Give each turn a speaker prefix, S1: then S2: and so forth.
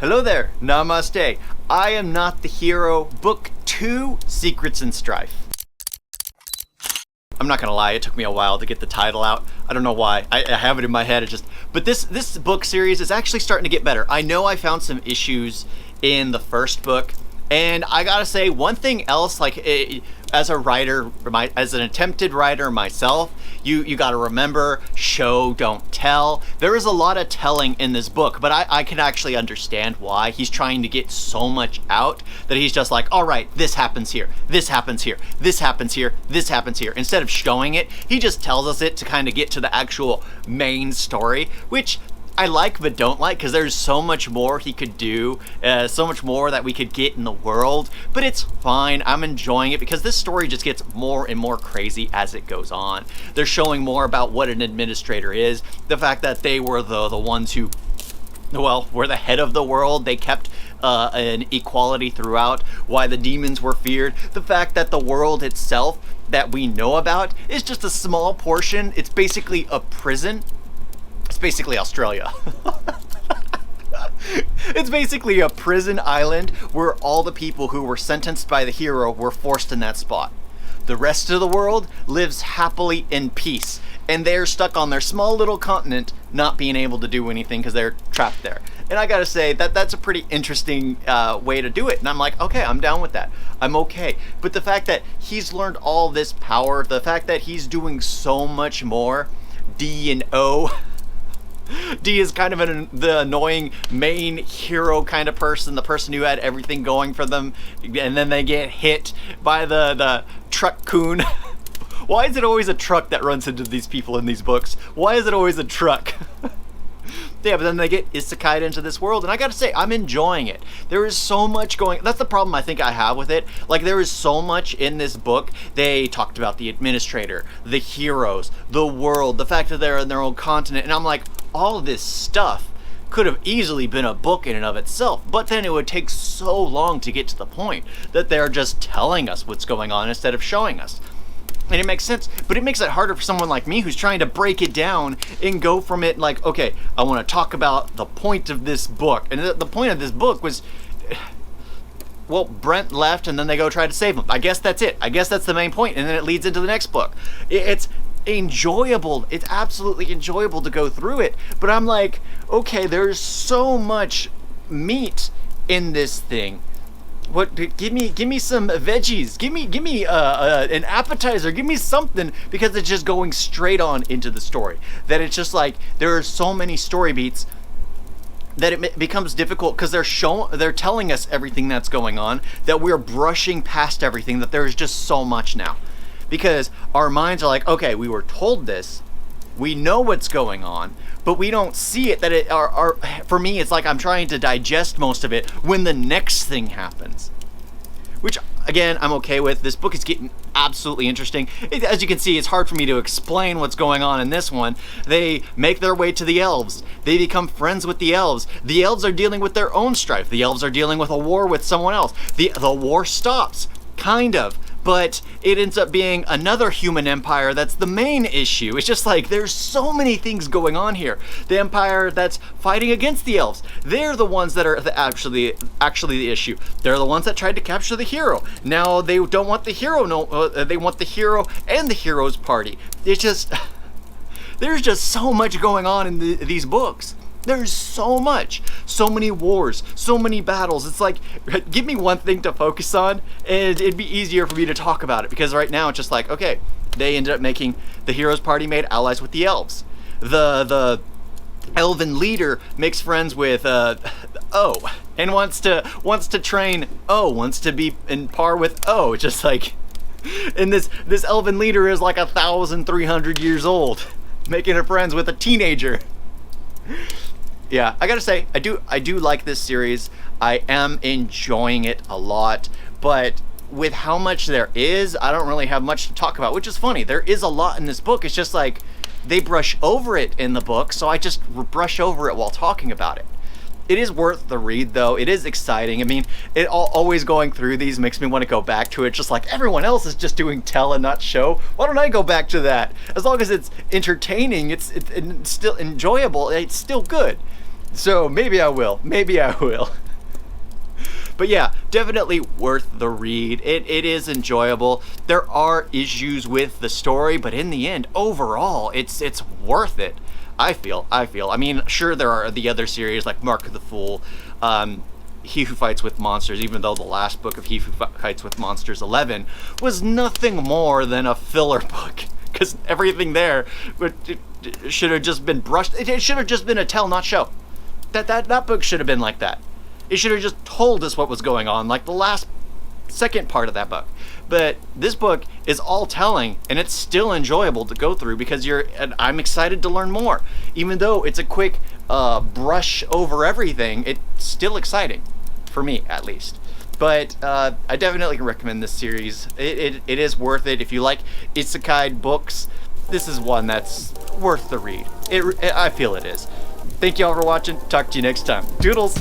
S1: Hello there, namaste. I am not the hero. Book 2, Secrets in Strife. I'm not gonna lie, it took me a while to get the title out. I don't know why. I have it in my head. But this book series is actually starting to get better. I know I found some issues in the first book, and I gotta say one thing else. As a writer, as an attempted writer myself, you gotta remember, show, don't tell. There is a lot of telling in this book, but I can actually understand why. He's trying to get so much out that he's just like, all right, this happens here, this happens here, this happens here, this happens here. Instead of showing it, he just tells us it to kind of get to the actual main story, which I like but don't like, because there's so much more he could do, so much more that we could get in the world, but it's fine. I'm enjoying it because this story just gets more and more crazy as it goes on. They're showing more about what an administrator is, the fact that they were the ones who, well, were the head of the world. They kept an equality throughout, why the demons were feared, the fact that the world itself that we know about is just a small portion. It's basically a prison. It's basically Australia. It's basically a prison island where all the people who were sentenced by the hero were forced in that spot. The rest of the world lives happily in peace, and they're stuck on their small little continent not being able to do anything because they're trapped there. And I gotta say that's a pretty interesting way to do it, and I'm like, okay, I'm down with that. I'm okay. But the fact that he's learned all this power, the fact that he's doing so much more, D and O. D is kind of the annoying main hero kind of person, the person who had everything going for them, and then they get hit by the truck coon. Why is it always a truck that runs into these people in these books? Why is it always a truck? Yeah, but then they get isekai'd into this world, and I gotta say, I'm enjoying it. There is so much going. That's the problem I think I have with it. Like, there is so much in this book. They talked about the administrator, the heroes, the world, the fact that they're in their own continent, and I'm like, all of this stuff could have easily been a book in and of itself, but then it would take so long to get to the point that they're just telling us what's going on instead of showing us. And it makes sense, but it makes it harder for someone like me who's trying to break it down and go from it like, okay, I want to talk about the point of this book. And the point of this book was, well, Brent left and then they go try to save him. I guess that's it. I guess that's the main point, and then it leads into the next book. It's enjoyable. It's absolutely enjoyable to go through it, but I'm like, okay, there's so much meat in this thing. What? Give me some veggies. Give me an appetizer. Give me something, because it's just going straight on into the story. That it's just like there are so many story beats that it becomes difficult, because they're telling us everything that's going on, that we're brushing past everything. That there's just so much now, because our minds are like, okay, we were told this, we know what's going on, but we don't see it. For me, it's like I'm trying to digest most of it when the next thing happens, which again, I'm okay with. This book is getting absolutely interesting. As you can see, it's hard for me to explain what's going on in this one. They make their way to the elves. They become friends with the elves. The elves are dealing with their own strife. The elves are dealing with a war with someone else. The war stops, kind of, but it ends up being another human empire that's the main issue. It's just like there's so many things going on here. The empire that's fighting against the elves, they're the ones that are actually the issue. They're the ones that tried to capture the hero. Now they don't want the hero. No, they want the hero and the hero's party. It's just there's just so much going on in these books. There's so much, so many wars, so many battles. It's like, give me one thing to focus on and it'd be easier for me to talk about it, because right now it's just like, okay, they ended up making, the hero's party made allies with the elves. The elven leader makes friends with O and wants to train O, wants to be in par with O. Just like, and this elven leader is like 1,300 years old, making her friends with a teenager. Yeah, I gotta say, I do like this series. I am enjoying it a lot, but with how much there is, I don't really have much to talk about, which is funny. There is a lot in this book. It's just like they brush over it in the book, so I just brush over it while talking about it. It is worth the read, though. It is exciting. I mean, always going through these makes me want to go back to it. Just like everyone else is just doing tell and not show. Why don't I go back to that? As long as it's entertaining, it's still enjoyable. It's still good. So maybe I will. Maybe I will. But yeah, definitely worth the read. It is enjoyable. There are issues with the story, but in the end, overall, it's worth it. I feel. I mean, sure, there are the other series like Mark of the Fool, He Who Fights with Monsters, even though the last book of He Who Fights with Monsters 11 was nothing more than a filler book. Because everything there should have just been brushed. It should have just been a tell, not show. That book should have been like that. It should have just told us what was going on, like the last second part of that book. But this book is all telling, and it's still enjoyable to go through because and I'm excited to learn more. Even though it's a quick brush over everything, it's still exciting, for me at least. But I definitely recommend this series. It is worth it. If you like isekai books, this is one that's worth the read. I feel it is. Thank you all for watching. Talk to you next time. Doodles!